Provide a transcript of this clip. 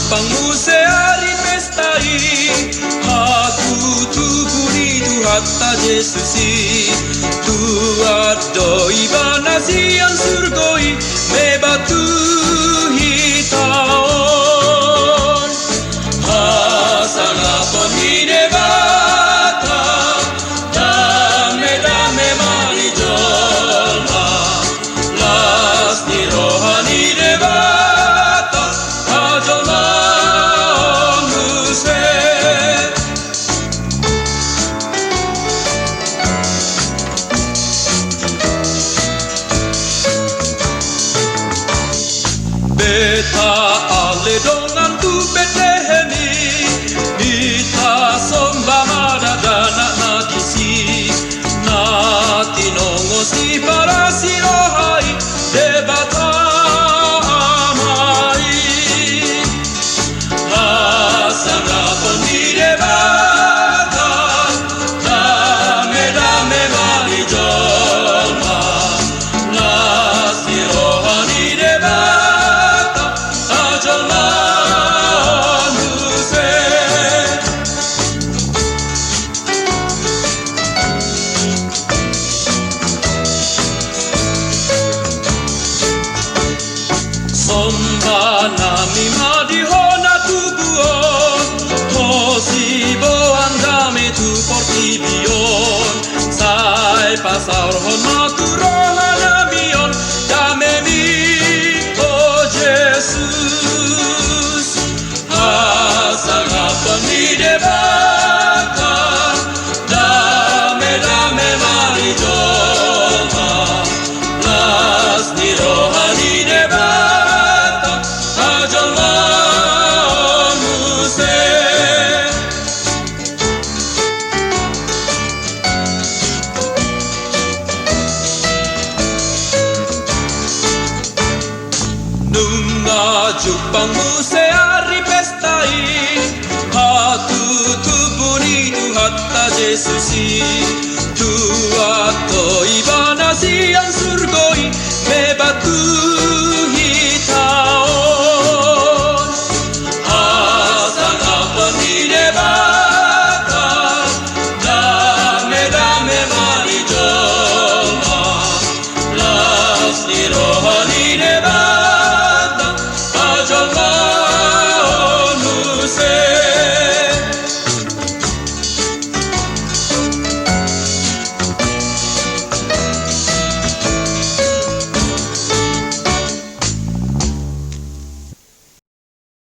Jepangmu sehari pestai, aku tu budi tu hatta Yesusi, tu adoi banasian surgoi me batu hitaon, hasana ponine bata, dame dame mani jolma, las ni rohani de bata, ajolma muse. Beta ale dongan tu Betlehemi, ita somba madadana natisi, nati nongosi para sirohai debata amai, hasana pondi debata, dame dame mani jolma, nasi rohani debata, ajolma muse. Somba nami madihona tubuon, hosibo andame tu portibion, sai pasar hona tu rohanamion, dame mi, oh Jesus, hasana poni debata, dame dame mani jolma, las ni rohani debata, ajolma muse. Nunga Jepangmu sehari pestai, aku tu budi tu hatta Yesusi, tu atoi banasian surgoi me batu